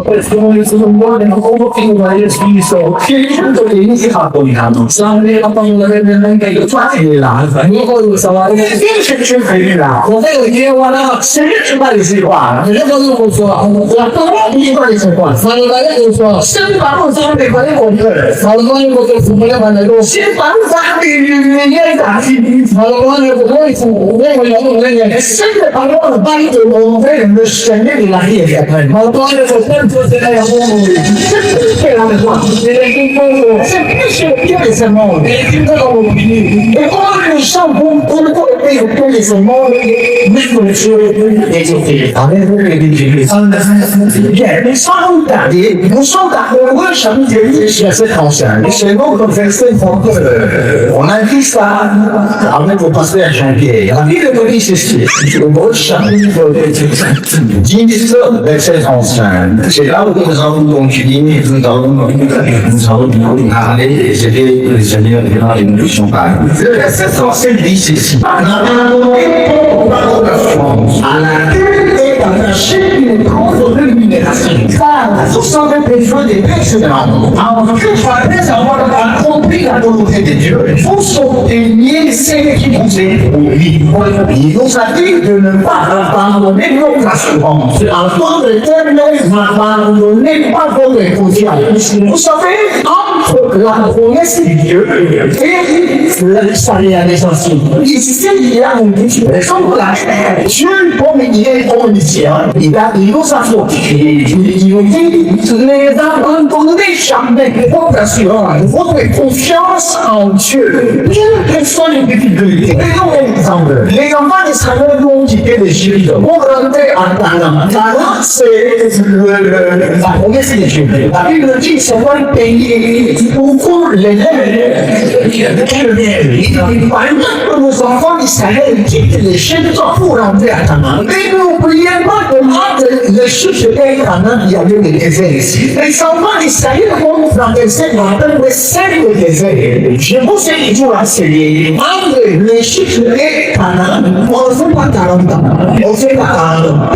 persone sono buone, ma come fare schifo? Che tutto che mi fa dominando. Sangue la paura veramente io fai l'altra. Io voglio salare. Che c'è là? Come che guarda, se ci pare si guarda. Io voglio so. La parola mi pare si qua. Fanno la io so. Se parlo sempre fare con te. Fallo che fu me la io. Se parlo sempre niente. Fallo che poi fu me sempre parlo vai che non prende scendere la via. Ma poi tanto se lei ha uomo che la fa che se muove e poi sono un po' che se muove mentre c'è ne sono tanti non sono tanti voi sapete che si è concerne se non confesso in fondo on a visto avec le pasteur Jean-Pierre la vie de police c'est le bon chapitre verset 35. C'est là où nous avons continué, nous avons parlé, et c'était les seigneurs et nous ne sont pas. Le verset 35 dit ceci. À la et à la chaîne une grande rémunération. Vous savez les choses des personnes. En fait, avoir compris la volonté de Dieu, vous soutenir ceux qui vous aident. Il nous a dit de ne pas abandonner nos assurances. Avant de terminer, n'abandonnez pas votre confiance. Vous savez, entre la promesse de Dieu et sa réalisation, ici il y a une différence. Dieu, comme il est omniscient, il nous a fortifiés. Il nous dit, ne abandonnez jamais votre assurance, votre confiance en Dieu. Quelle que soit les difficultés, prenons un exemple. Les enfants d'Israël ont quitté l'Égypte, vont rentrer en Canaan. Canaan, c'est la promesse de Dieu. La Bible dit, c'est un pays où les nos enfants d'Israël quittent l'Égypte pour rentrer à Canaan. Mais n'oubliez pas que entre l'Égypte et Canaan, il y avait le désert ici. Les enfants d'Israël vont traverser le cercle désert. Je vous ai dit à celui entre l'Égypte et Canaan, on ne fait pas 40 ans. On fait pas 40 ans.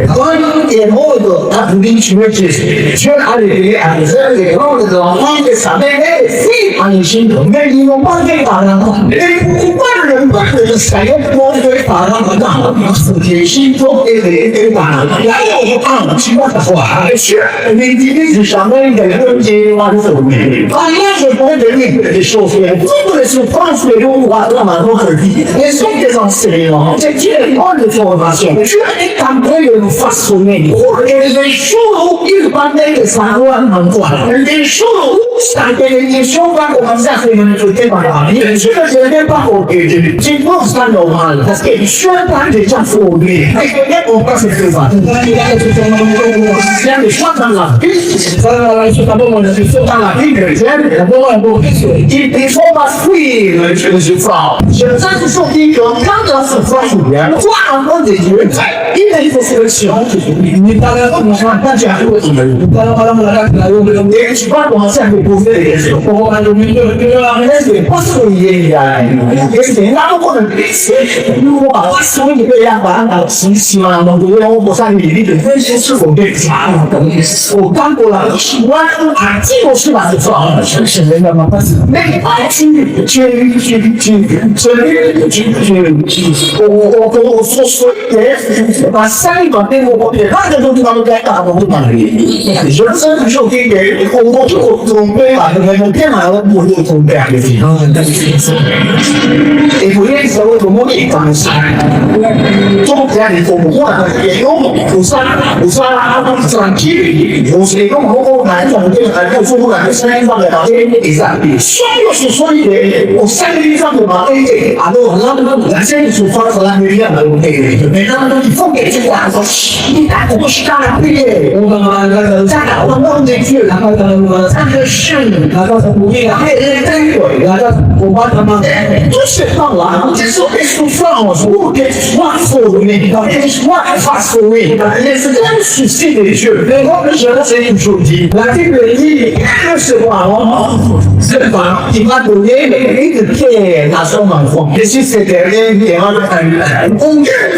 Quand il est mort à tuer Jésus, Dieu a révélé à les grands enfants de sa mère et filles en Égypte, mais ils n'ont pas fait 40 ans. Et pourquoi le peuple d'Israël n'a fait 40 ans? Parce que l'Égypte est parlant. Là, on tu vas voir, les divises jamais de l'Égypte vont le sauver. Là, je peux donner des choses. Toutes les souffrances que l'on voit dans notre vie, elles sont des enseignements. C'est Dieu qui donne des formations. Dieu est en train de nous façonner. Et les jours où il va mettre sa loi en toi, les jours où sa bénédiction va commencer à se manifester dans la vie, je ne vais pas compter. C'est pour ça normal. Parce que Dieu t'a déjà formé. Et que on passe ce va. Il y a des choix dans la Bible. Dans la Bible, il faut pas fuir le souffrance. Je vous ai toujours dit que quand la souffrance vient, toi, enfant de Dieu, il y a une sélection. Et tu vas commencer à me poser des questions. Parce qu'il y a c'est là où on est. Nous, on va soigner les gens. Si on a demandé, on va s'arrêter de faire des choses au camp pour la chinoise, active aussi la souffrance. Mais je sais toujours qu'on va tomber avec un bien à pour le tomber avec lui. Et vous voyez, ça va être le monde est comme ça. Donc, il faut voir, et on, pour ça, tranquille, on se dit, on a un faut la scène dans la et ça. Soit ce soit au 5 ans de marée, alors là, la scène se passe à la lumière de l'autre. Maintenant, il faut que tu vois, il accroche dans la prière. On va au nom de Dieu, ça le chien, on va demander tout ce temps-là, des souffrances, ou des soins formés, des soins façonnés, les grands soucis de Dieu. Mais moi, je l'ai toujours dit, la Bible dit, ce c'est pas qui va donner les de pierre à son enfant. Et si c'est derrière, il y aura un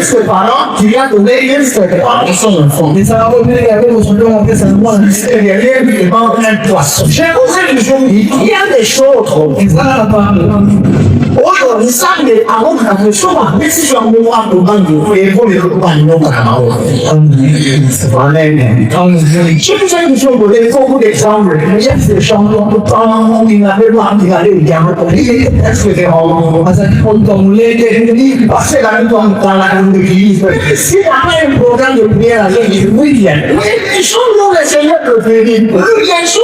ce parent qui a 家准备认识的话，你送人风，你知道我那个为什么我跟什么人你帮我看多少？全部是你兄弟一样的说头，你知道吗？我有你上面啊，我可能说嘛，每次说我话不帮你，我没有不帮你弄干嘛？完了，是不是你说我的做不得商人，也是商人，当你那边拉你那里讲的，你也是的哦，还是混动类的，你把这个装当然的意思，现在我刚有别了，也是危险，你说我的现在都决定，演说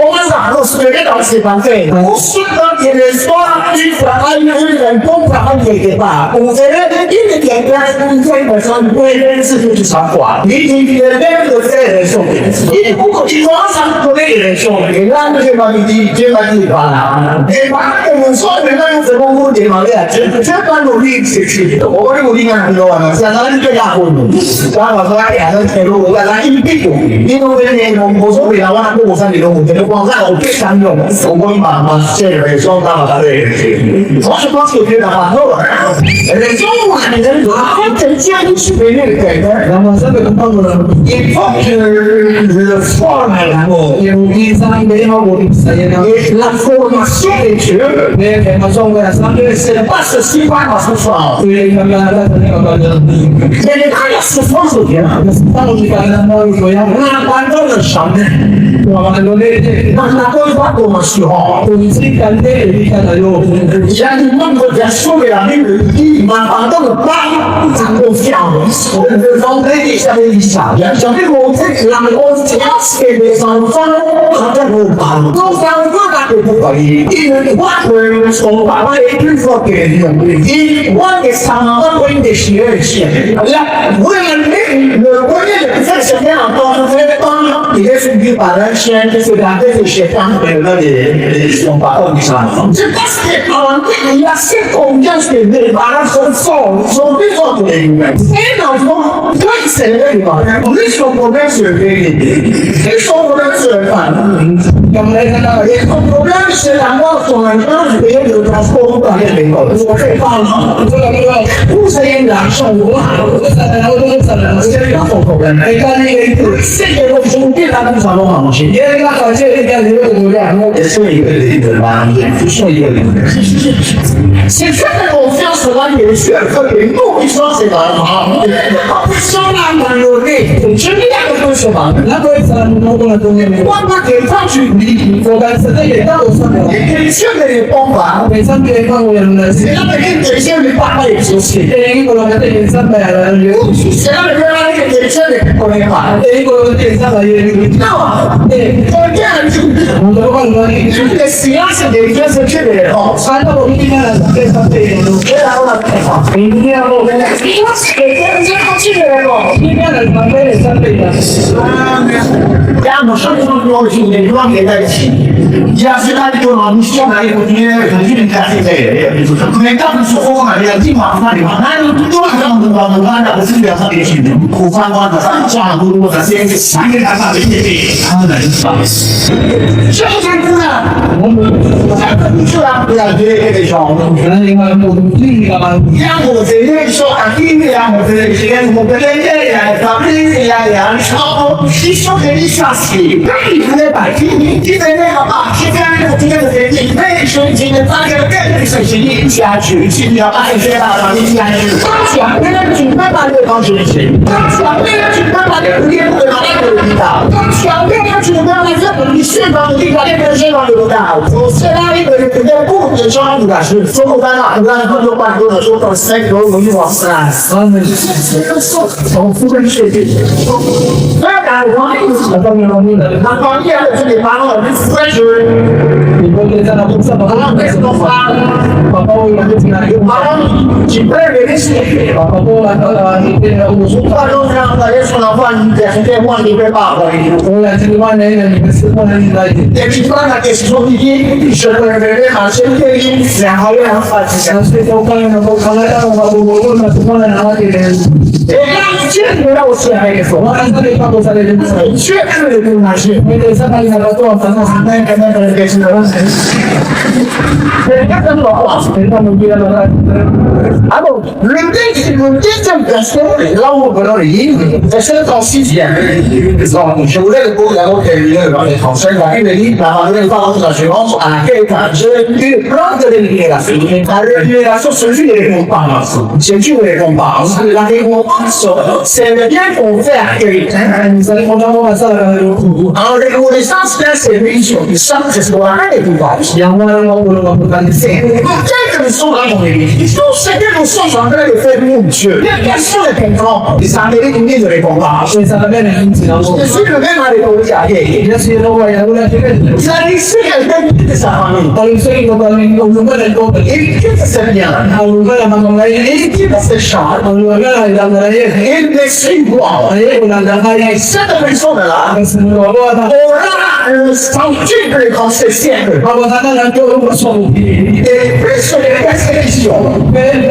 我们哪都是这个东西反对，我说的别人说你反而有人不反对的吧，我觉得因为点点你在我上对人是就是常话，你别个在人说，你不过你网上都那人说，你那个嘛你这嘛你完了，你把我们说的那个什么问题嘛，这把努力去，我这努力干很多啊，现在你这家伙，刚我说哎呀，那铁路我在那一屁股，因为我说为了我那个我上里头，我觉得光看我最常用，我嘛这人说干嘛对，我是光是觉得嘛，人中午人他真家里去没那个改的，然后这个帮助了，也放是放来了，有第三没好我谁呢？那我嘛心里去，那天嘛中午呀，上个是87块嘛是少，对，那个高的，现在他也是放手机了，放手机干嘛？我说呀，那观众的上面，我们都那观众嘛喜好，我自己干的，你看到有，像你们国家说的呀，你满都是八，咱们讲，我们这方面一下一下，像这个我这让我家是的上方，他这个八，都上个大的不可以，因为我们说话我也不说别人，因我的上我的学习，来，我也在什么样当中当你的兄弟把人先就是两个就是当别人的想法到你上，这不是啊，你要先讲就是你把它说说对说对，谁能说对谁的嘛？我们说我们是对的，谁说我们是反的？咁你睇下，我們是兩個從來都沒有做過的美國，我可以放這個不是因兩種文化，我這個中國人，你看那個世界都中間那個什麼東西，因為那個這裡邊有個兩個，也是一個例子吧，不是一個例子。現在我想說的也是和人不會說是吧？不說那麼有力，這兩個都是吧？那個是我們的東西，我們給上去。我感觉也到我上面，你现在的方法，每上面看我们，谁让你给现在爸爸也熟悉，第一个我们的上面有，谁让你让你给现在过来嘛？第一个电上面有，那对，这样就我们问过你，这个实际上是的就是这个哦，传到我们这边来这上面有，这样了，明天我们这好这个哦，这边的上面的上面的，呀，我上次我去那地方给。在一起，要是他就老你说哪里不听，肯定干这个，没干说我嘛，要地方那地方，那都是这样子的，我看那不是两上联系的，苦饭瓜的，上下路我先三个大把的他能上，是不是啊？我是啊，不要这个小，可能因为我另一个嘛，让我这边说啊，第一让我这边我跟人家咱们呀，超，你说给你杀死，那你还得摆平。今天那个啊，今天的决定，那是今天大家更是一下去，今天把这些大一下去，想那个举办把这方式去，想那个举办把这个业务拿来给你的，想那个举办把这你现场地方那个现场有的，我现在那个人家不能商务的是说不干了，那很多办公的说到3个容易往3，从富人学习，那干我那方面的，那方面的这里把。fresh， 你不能在那不上班，没什么发，宝宝我就进来有妈妈，几百人是，宝宝来你这个50块钟上的，也说了话，你这往里边打的，我来这里玩人，你们是不能来，电梯关了，电梯说你是不是人马先电梯，2号2号，像水手刚才我刚才我那不光能拿这个。Certo, não se é isso. Mas não é para você ler isso. Certo, não é isso. Mas essa aí na tua fazendo também que não é isso. Pergunta do nosso, pergunta do dia da alors, le deuxième verset, là où on va lire, verset 36, je voulais le cours d'abord terminer dans les français, il dit, la parole de l'assurance à laquelle le plan de l'émigration. La rémunération, c'est une récompense. C'est une récompense. La récompense, c'est le bien qu'on fait à quelqu'un. En reconnaissance d'un service, ça, c'est ce qu'on a fait. C'est quel que soit dans l'église, c'est que nous sommes en train de faire mon Dieu. Personne ne comprend. Les Américains ne répondent pas. Je suis le même à répondre à elle. Vous allez essayer quelqu'un qui quitte sa famille. Il quitte ses biens. Il quitte ses champs. Il ne suit pas. Cette personne-là aura un centuple dans ce siècle. Et plus de persécutions. Vous voyez,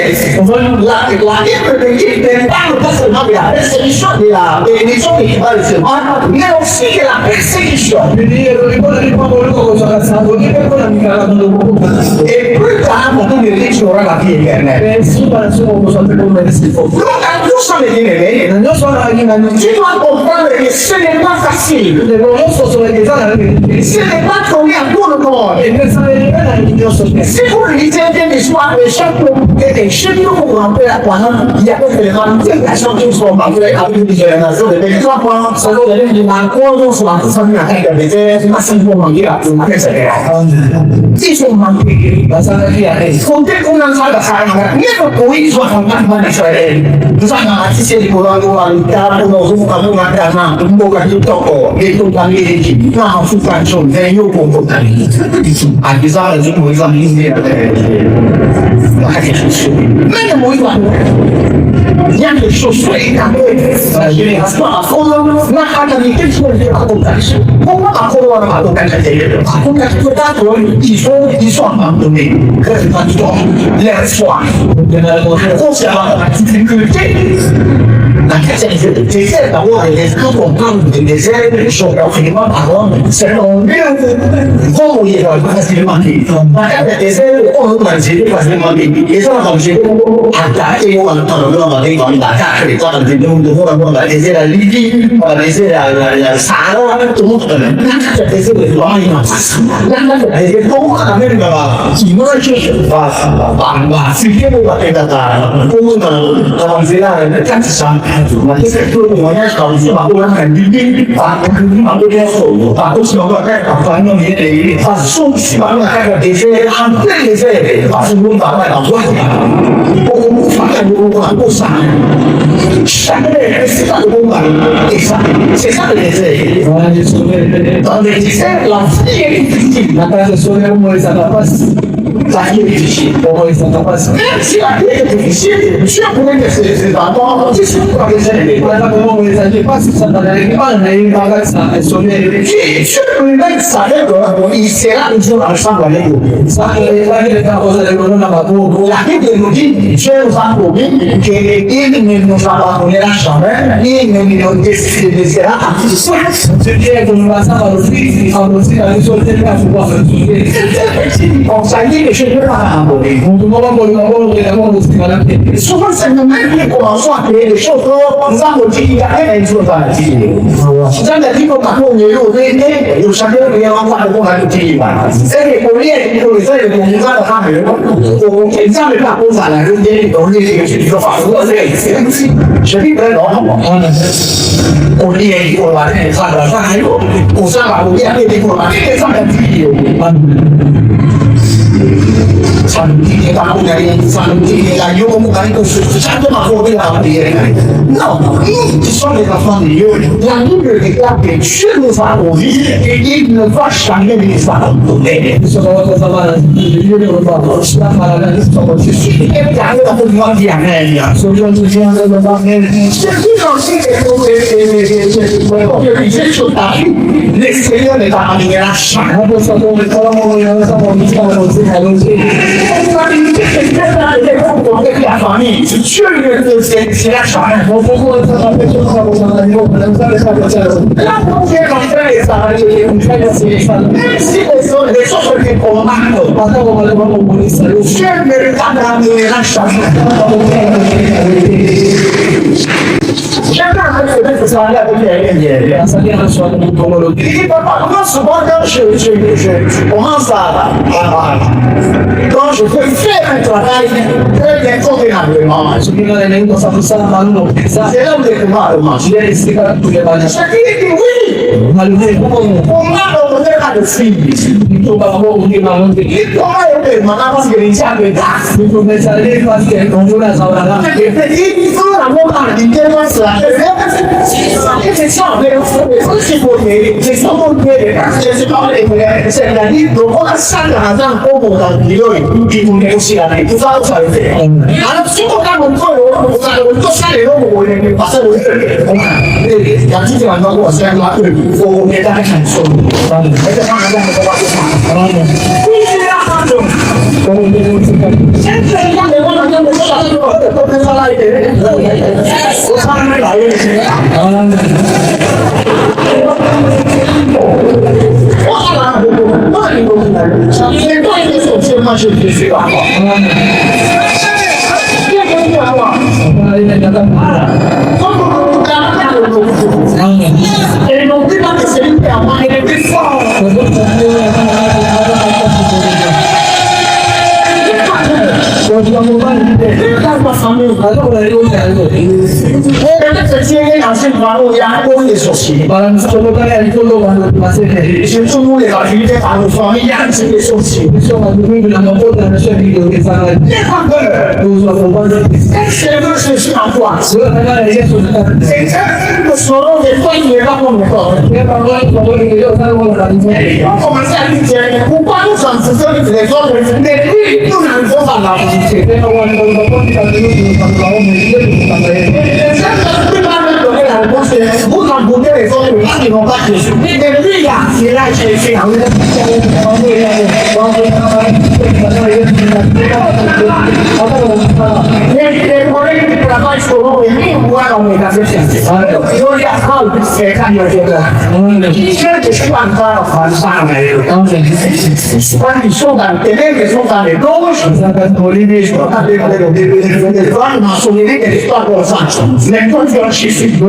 la Bible ne parle pas seulement de la persécution de la bénédiction qui va recevoir, mais aussi de la persécution. Et plus tard, on dit que tu auras la vie éternelle. Donc, nous sommes les bien-aimés. Tu dois comprendre que ce n'est pas facile. Ce n'est pas trouvé à tout le monde. Si vous lisez bien l'histoire de chaque nous pour rentrer à Guanan, il y a vraiment des personnes qui sont parlées avec des générations de pays. Soit quoi, ça doit être du manquement, soit ça vient avec des bébés, massivement manqué à tout le monde. Ils sont manqués. Comptez qu'on en soit d'accord. Même pour ils sont en train de faire. Nous avons assisté les colons, nous avons été à nous avons été à nous avons été et tout dans les équipes. Nous avons fait un chose, c'est nous pour nous. À bizarre, nous avons examiné. Même moi, il y a des choses qui sont la génération à fond, n'a pas de quelque chose de racontage. Pourquoi à fond, on a racontage à l'intérieur? Racontage peut-être, ils sont abandonnés. Les soins, concernant la difficulté. La chrétienté de désert, d'abord, quand on parle de désert, sont absolument avant, c'est long mieux. Comment il est facilement dit? Le désert, on va dire facilement dit. Et ça, comme j'ai attaqué, on entend dans l'attaque, les temps de nous, on va laisser la Libye, on va laisser la Sahara, tout le monde connaît. Le désert de loin, il en passe. Et donc, quand même, qui mange, va fuir, on va être à pour avancer là, le 400. C'est tout le voyage dans le parcours un bibi, parcours bien fort, parcours sur le terre, parfois non il est façon sur le terre des airs, en plein les airs, parce que nous parlons en droit. Pour nous faire un beau ça. Chaque c'est ça le bon et ça, c'est ça le désert. Dans les déserts, la vie est difficile. La personne est moins ça va passer. La vie est difficile. Même si la vie est difficile, tu as trouvé que c'est d'abord, tu sais pas les aider. Lui-même savait qu'il sera un jour ensemble avec nous. La Bible nous dit, Dieu nous a promis qu'il ne nous abandonnera jamais, il ne nous délaissera on s'est dit que je ne peux pas abandonner. Souvent, c'est nous-mêmes qui commençons à créer des choses. Nous avons dit qu'il y a une chose à dire. Nous avons dit qu'on a connu nous savons qu'il y a un point de vue. C'est les premiers qui nous disent que nous avons fait. On ne peut pas poser à la rue de je dis que non. On dit qu'on va faire on s'en va vous dire qu'on va faire ça. Santi kamu dari santi layu kamu kali itu satu makhluk yang dia non ce sont les enfants de Dieu la Bible déclare que Dieu nous a envoyés et il ne va jamais les abandonner je suis éternel dans le monde éternel l'extérieur n'est pas aligné à chaque la famille, Dieu c'est la charge. La première entrée, ça va être si les choses que commandent, Dieu me regarde la charge. Chacun a fait ça avec les ça vient de soi de mon tombeau. Il dit, papa, moi souvent quand je commence quand je veux faire un travail très bien convenablement, c'est là où les commandements, je vais laisser quand tous les balles. Chacun dit oui. Comment on est là de filles? Il faut pas avoir oublié ma langue. Il comment est maintenant parce que les gens me gâtent. Il faut mettre ça les parce que on joue la savana. Il faut la mort à l'intérieur ça. C'est ça, mais c'est pour c'est ça mon père. C'est pas les c'est la vie donc on a ça dans un pomo dans le lieu qui vous met aussi là. Tout ça ça fait. Alors si on a mon tour, on a tout ça les gens on est passé au il y a tout un endroit c'est là que faut mettre la chanson. Et non plus pas que c'est une permanence, il est plus fort. Vous en boutez les autres qui n'ont pas Jésus. Mais lui, il a Jésus. Les problèmes du travail seront venus voir dans mes affaires. Il y a quand c'est quand il y a je suis encore en femme. Quand ils sont dans le télé, ils sont dans les gauches, ils sont dans les gauches, l'histoire de ça. Mais quand tu as Jésus, vous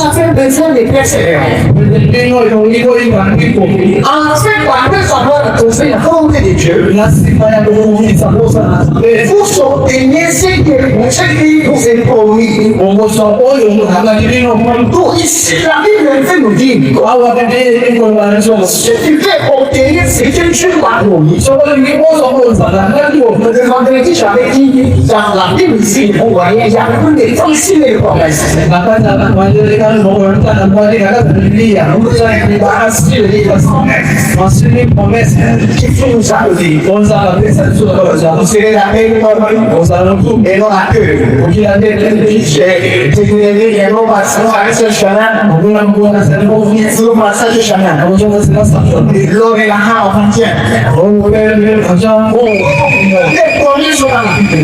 avez besoin de persévérer. Ensuite, après savoir trouver la volonté de Dieu, vous soutenez ce qui vous est promis. Donc ici, la Bible fait nous dire, si tu veux obtenir ce que Dieu t'a promis, le vendredi, j'avais dit, dans la Bible ici, vous voyez, il y a beaucoup de 36 000 promesses. Qui nous a dit, vous serez la même et non la queue. Et non passer le chemin, vous passez le chemin. L'eau est là en entier. Les premiers sont dans la Bible.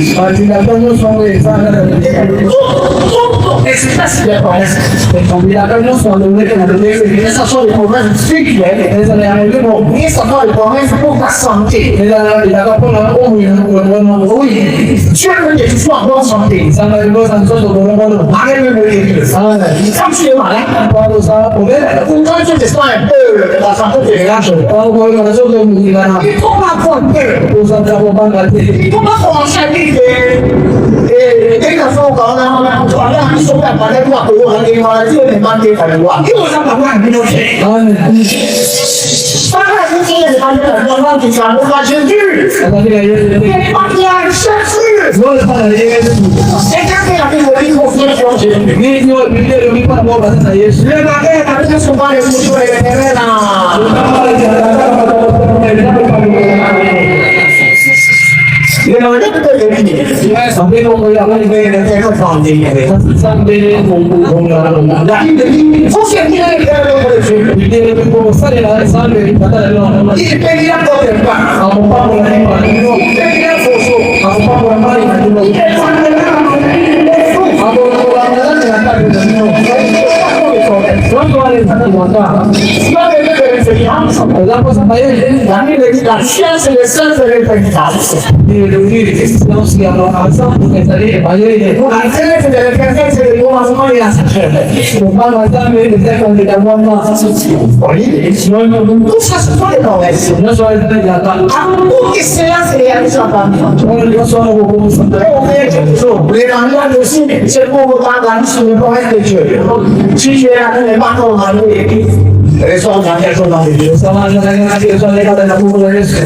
Et express their promesses. Combinaron con lo que la Biblia esas son las promesas spirituales. Esa la llamo esa son las promesas pour la santé. La capona oui, Dieu veut que tu sois en bonne santé. Ça va être ça nous sommes quand tu es malade, quand tu te sens un peu la santé te relâche. Il faut pas avoir peur. Il faut pas commencer à dire que quand on parle ils sont pas parler moi pour les maladies les maladies par le roi. Il faut pas avoir une minauté. Pas la vie de la qui va nous faire Jésus. C'est pas bien chercher. C'est quand il a fait le confiance en Jésus. Le bagage avec son pas les couteaux et les là. You know, look at the video. Some people will have only been in the from the some day. Faut se dire que il faut faire la santé patala. Il paye la porte pas. On pas pour la pas. Il paye la fosso. On pas pour la pas. Il paye la la scienza è sempre repentance. Devo dire che non si hanno avanzato che sarebbe magari anche delle canzoni che non hanno mai ascoltato. Non vanno a dare le tecniche da uomo a non sa fare no adesso. Non so che se la realizza non sono come sono. Le andando sì, c'è poco da anzi non è che ci c'era nelle mani Eso cambia con la vida. Estamos hablando de una situación de la pública de eso.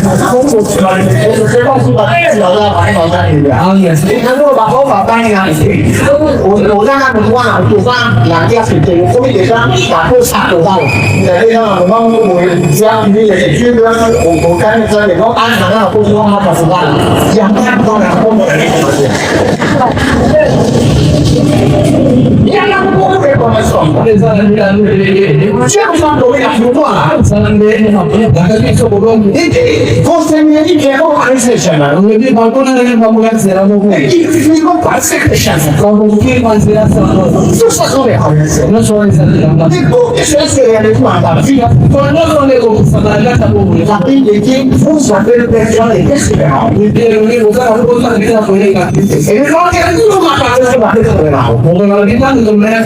Forse mi dice no, questa è cena, non mi qualcuno delle bambole erano come mi comparse crescendo con che considerazione non so come non so esattamente e poi se essere adeguata fino con non le cose da la pubblica quindi che funziona per persone che si vedono il dire che usare la cosa che la collega e non che non ma parte da questo bravo non la vita non è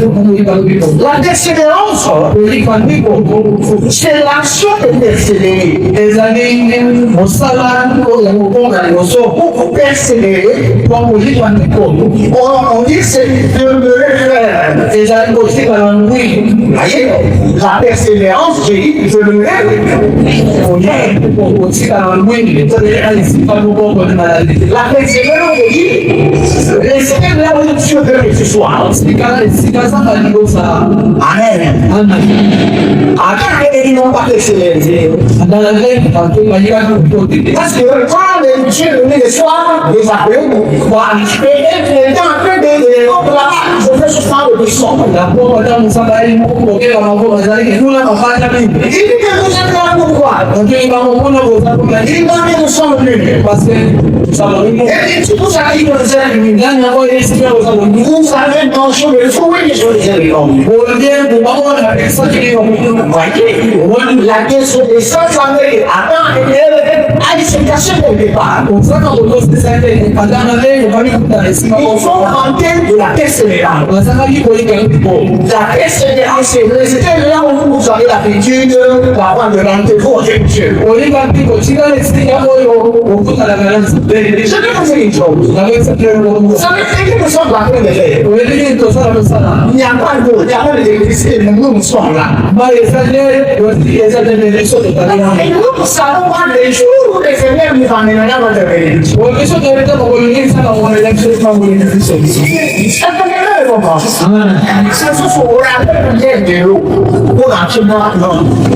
la desideroso per quando se l'azione deve esaminare mostrare come lo so può essere come di quando o dice esatto così con lui la perseveranza di così con lui si fa un po' la perseveranza di la evoluzione del sessuale si casa di cosa amen non va a essere andare a lei quanto immaginato un po' di parce que quand le cielo ne soit les appels quoi et dans le de je fais ce temps de son la pour dans ça va il faut que on va dire que nous là on va jamais il dit que nous sommes là pourquoi donc il va on va il va nous sommes venus parce que ça va et tout ça il nous a mis là on va essayer vous savez dans le fond il est pour bien pour avoir la ça qui est la question des choses années attends il se cache au départ pour ça quand on doit se servir pendant l'année on va lui donner il faut entendre de la persévérance la persévérance c'est là où vous avez l'habitude d'avoir de rendez-vous avec Dieu on est parti pour si dans les signes au bout de la balance je vais vous dire une chose ça veut dire que nous sommes là il n'y a pas de l'électricité nous sommes là nous savons pas les jours où les Seigneurs nous emmèneront dans le pays. Questo dovete cogliere la buona lezione ma vuole dire questo. Senza suonare per niente, una cena no.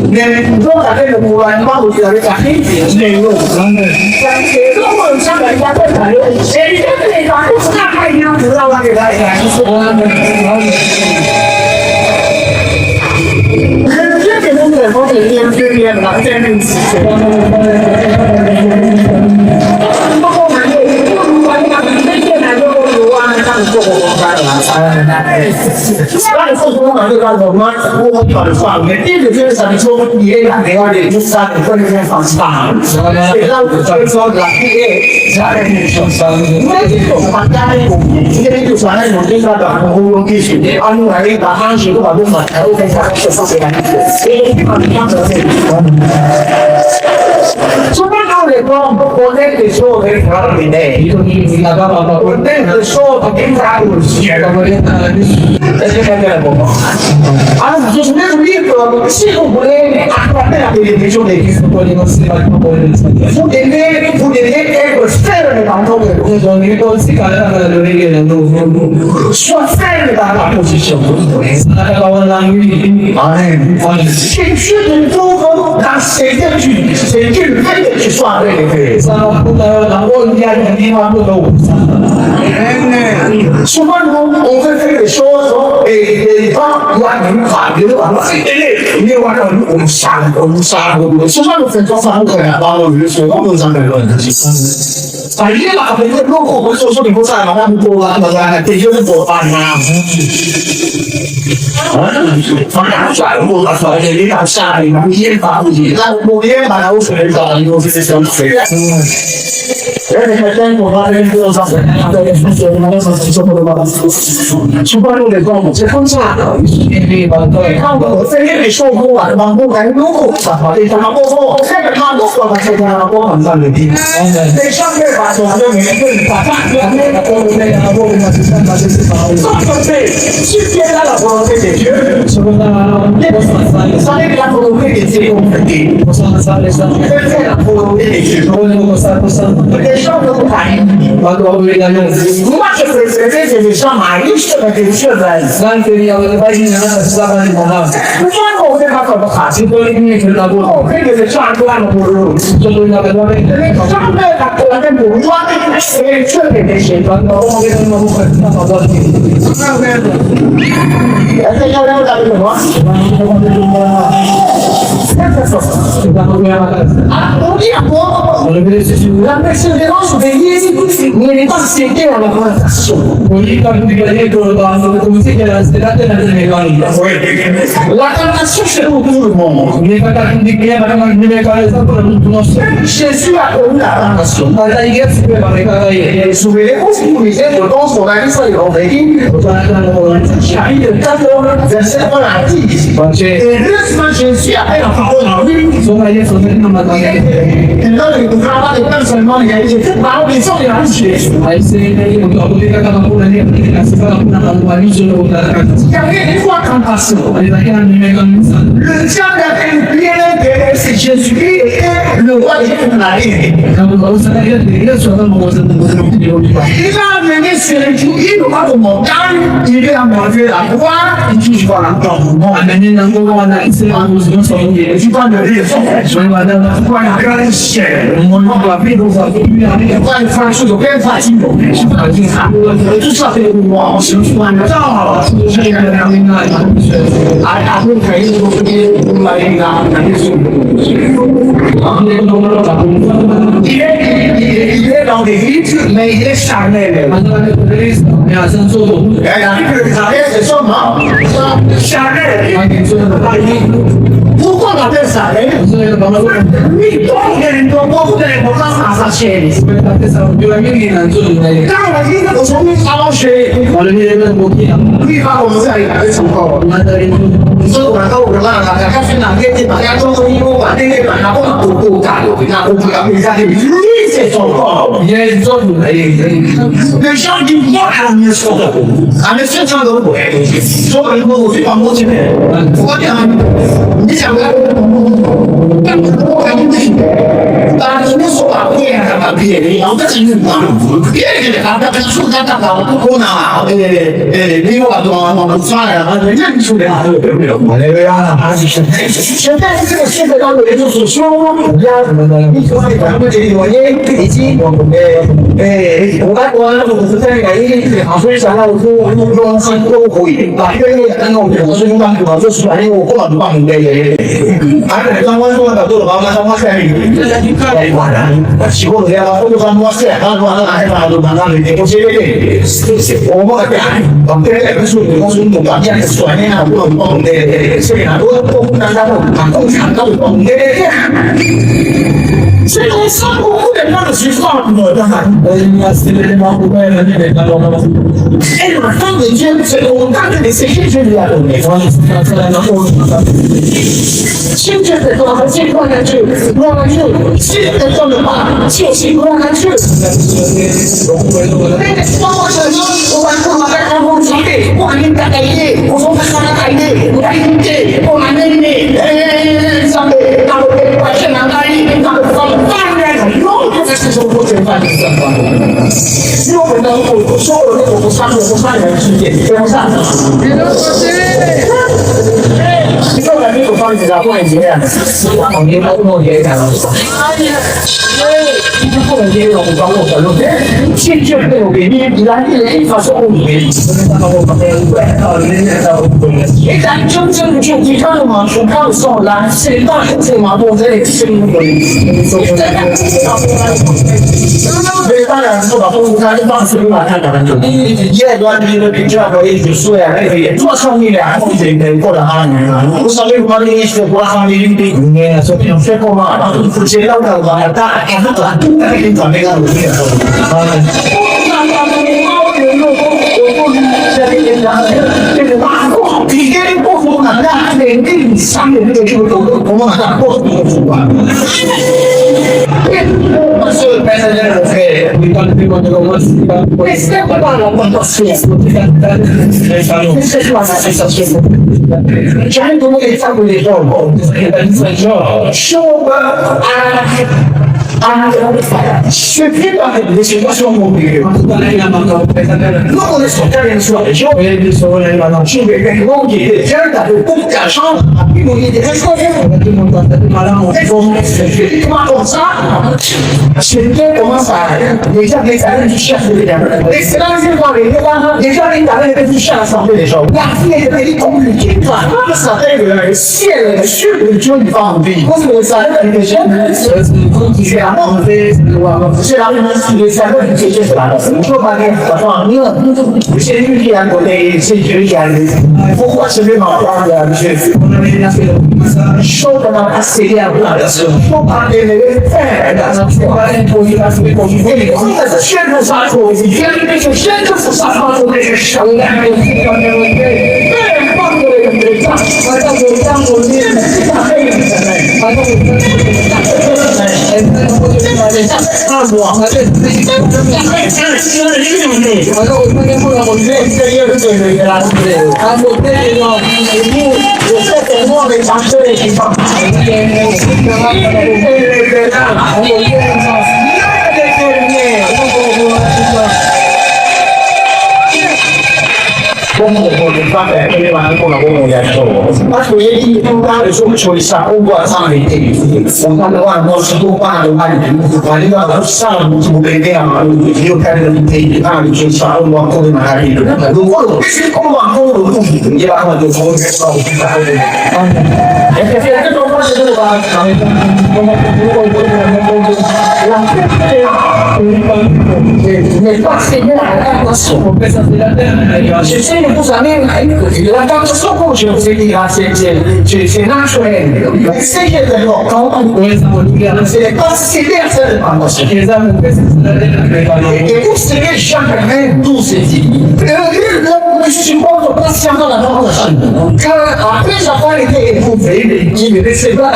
Nel gioco avere un modo di avere capito, nel gioco. Perché dopo non sa che fare e ripetere la cosa che non trova che dai. Le volte che più viene la tendenza 做我干了，那你说什么玩意干什么？我搞的话，你第一个就是想说你也两年2年就3年或者是房子大，让我说来家里上山，那这种房家里今天就传来有这个的乌龙地区，安来打上去都把这买，然后再加上上来，所以这个地方的说到来说，我那个时候在家里呢，你那个我那个时候跟家里学的，这些那个我，啊，就是那种一个系统不嘞，啊，那样的你就得去做那个司法部门的，不得那个赛的当中的，我说你都是干那个那个人都说赛的当中是什么？那个老人语，哎，先去中国，那谁的去谁去去耍那个，啥不能让我人家的地方不都无啥。说话我跟这个说，他外面法律的话，你晚上我们杀，说话都分装3个呀，把我们说我们3个人。反正嘛，反正如果我们说你不在嘛，那不多啊，这就是做饭嘛。反正转过来说，你俩下来，你也发不起，那我也把我水搞，你说这什么水？而且还真我发现多少人他在说那个什么的嘛，出发路的光，这风沙的，对吧？对，看我这边没说过啊，嘛，我感觉我啥，这他妈我这个他我说的这个我很赞的，在上面把说就没对，把饭店那个我那个我们是三八就是八，对，去别的了我可以解决，什么呢？那个三那个然后我可以解决我们的，我说三对了，我可以解决，我三。上头看，我为了用，我就是这上马一去了就去了，咱这里要把人家3万多了，我我这他怎么看？这个你知道不好，这个是上万的不如，就是那个上面他可能不抓的，确实得写专门，我给他们不会那么多的，那个，这要咱们什么？啊，我讲过，那个是那老鼠的眼睛，你当时给我了吗？我一个那个那个吧，那个东西给他，现在在那里搞你，我刚刚确实不是嘛，你看他你给他那你那个啥不能不能说，先需要我们俩那说，大家一个是把那个也是为了我是不理解，我当时来的时候没听，我说那我下一点，但是我在什么哪地？而且这是先需要哎呀，好脑力。说那些说那么多，你到底他妈的干什么？你还是把我给送进来去？还是那个搞不定，刚刚不能那个那个是刚刚不能完全说的，讲给你话看他是，你那个你那个人家的跟别人给是先去给，如果你不来，那么老是那个那个说的我是有理吧？你那人家学的就一路把我们干，一个样了解了，哇，你去说了，我们人家我那一次我是用手机去办的。所以完了，关于这个写，我们把背头上遇到那个关于发出有变化金融的，是很厉害。至少对我是关照了，是这个两个还会可以说你来一个那个是，你到底每个山那个，呀，像做东，哎呀，这个啥也是什么？山那个，不过那边啥嘞？你多一个人多，我不得我干啥钱？当然，一个我从你好学，我的那个不一样。你把我们这里来的成功，你说我到我那了，他去哪边去？大家做生意，我把那个拿我不干，那我不要你家里你这做好，你也做不来。那像你我还没说的，俺们正常都不会，说个人我去帮我去，我讲你讲的，但是你说话不言什么别的，要不真是别的，他说他不可能啊，你我我算了，认出来了，我那个呀，现在这个现在当中就是说，你说咱们这里我也已经我是在那好所以想要说我说是都可以，因为那个我是用当我就是反正我不能帮你的，还是刚刚说的都是帮他帮他参与，大家去看一下。si uno che ha fatto la nostra hanno domandato che possibile o ma che perché nessuno cambia che sto ne ha un po' di senato un andato un po' di se non so come non si fanno e non fanno di gente se non tanto di 600 miliardi sempre per la seconda giù buona giù sempre con la mano sì buona giù bene stiamo facendo una bella musica buona cagliere buona cagliere buona nenne sapete quello che faccio andare non queste sono cose che fanno io vedo solo che lo sanno lo sanno io l'amico fa il Giappone in genere non uno che è come dire un po' lo che c'è certo che mi lei fa solo un e da giunto di calma su calzo la se da se ma poter chiedo a dire che già il suo è tua famiglia ancora non sapevo quale riesce con la famiglia non c'è come c'è l'altra guarda è tutta che sta pegando che poco andare che sangue che ci vuole come una cosa ma solo pensa che mi tolgo prima di questo è quello quando si è questo è la sensazione c'è come che fa quelle cose show se prima che si possono muovere non vuole scontare nessuna regione non ci vede non chiede certa per tutta la chance non gli dice ma cosa perché come fare déjà che sarà di chef di e se non si fa déjà che sarà di chef di la fine dei complici ma sapete se è il giorno di famiglia cosa sai che c'è c'est la même les cerveaux qui se passent. Il faut pas que c'est lui qui a donné, c'est lui qui a donné. Pourquoi se met en place chaud dans la série à blanc. Il faut pas que les faire dans un foyer pour y passer pour y aller. C'est chien de sa cause. Il vient de se chien de sa cause pour les chants. comunque infatti aveva anche una comunicazione ma tu gli trovare solo ci sta un po' a fare quando guardo se tu parli non sa non si può vedere io credo di parli ci sta un po' come magari non quello che come ancora tu gli va a fare un che sto e che se non va se va nel passi la sua questa della se sei la tanto so come ci dirà se nasce se che del loco questa politica se le passi si deve quando si esame questa e questo che sempre tu senti si può passiamo la cosa a presa fare che tu vedi che se va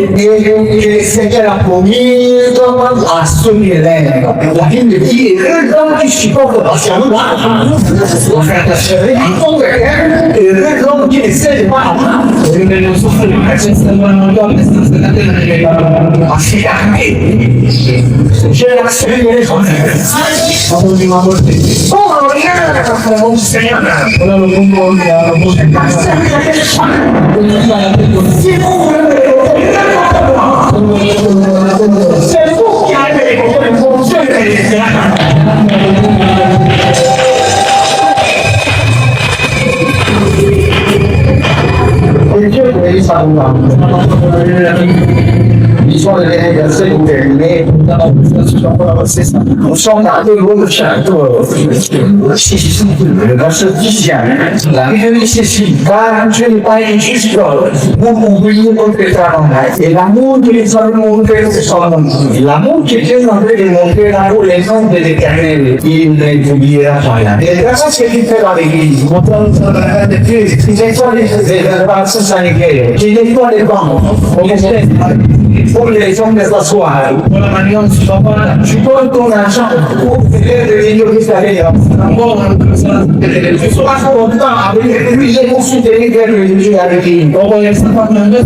e se che la comida assumere la fine di non ci può passiamo là non che se va non so questa non do ma si anche c'è la serie le cose ma l'ultima volta non si non lo bisogna essere interne, non sono nato in modo certo, la sottigliare, la necessità, c'è il paese sicuro, non oublie non petrano mai, e l'amore che sono che sono, l'amore che non deve montare la rola e non deve tenere il giubiera soia. E ragazzi che per la vita, montano i genitori delle ragazze sanitarie, i genitori vanno, come le somme da suare, con la maniera si fa fare, ci porto una chance, vedere io che sta lì, un po' una cosa, ascoltare, qui le consulte di girare lì, dopo che sta facendo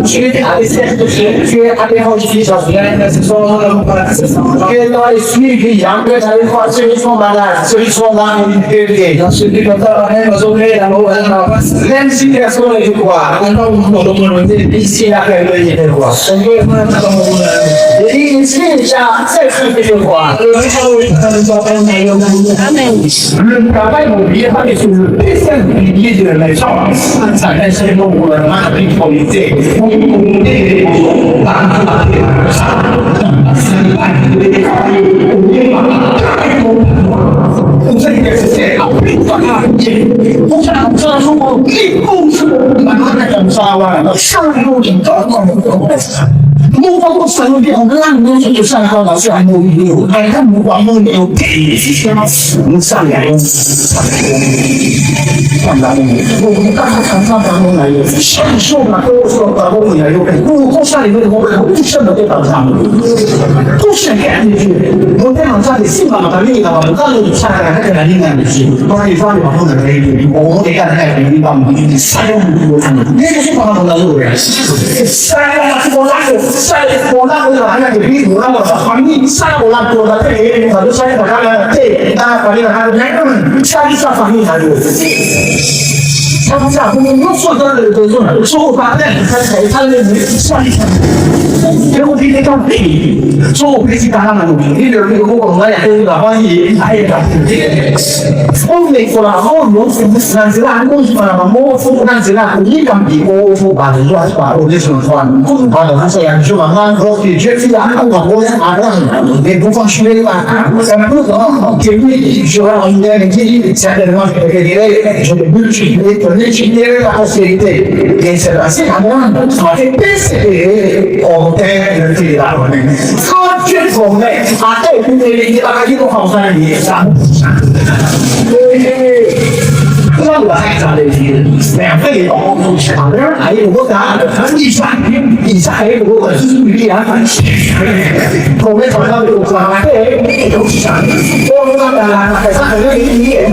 ci vede all'esercito che abbiamo deciso, se sono una comparazione, che noi sfighi, anche dalle forze che sono malate, se sono là perché non si ricordava ma sono l'insigrazione di qua, non lo insieme a quello di qua. E insieme già sempre di qua. Il cavallo via fare sul dietro delle zone, senza essere non una di polizia. Non possono dire un anno che sarà la sua moglie, ma non uomo ne ottiene, non sa che insomma, questo lavoro non cosa ne vedo come tu sei andato parlando. Tu sei che non te non sai sì, ma la vita, ma non di fare anche la linea di non di fare ma non da lei, o di carne di bambini, sai un po'. Ne si parla da loro. Sai volando della mia che vivo, volando da famiglia, sai volando da te, ma tu sai da te, da famiglia, sai di famiglia. Non so dare le persone, sono fratelli, devo dire tanti, sono presi da mano, io lo dico con lei a la famiglia, onde con la mono, non si fa molto, anzi la lì campi, o vado a sparo, adesso non fanno, vado a sei anni, ma manco che c'è una cosa a e non faccio vedere la cosa, che qui giocano in bene, che c'è le nostre che direi, c'è le bucce, decidere la possibilità di essere assieme ma che pensi che ho te per tirare oggi con me a te quindi devi dire che io non fa niente non la sai dire ma poi non c'è allora io votato i sai via come parlavo con la te non si sa o la persona che mi è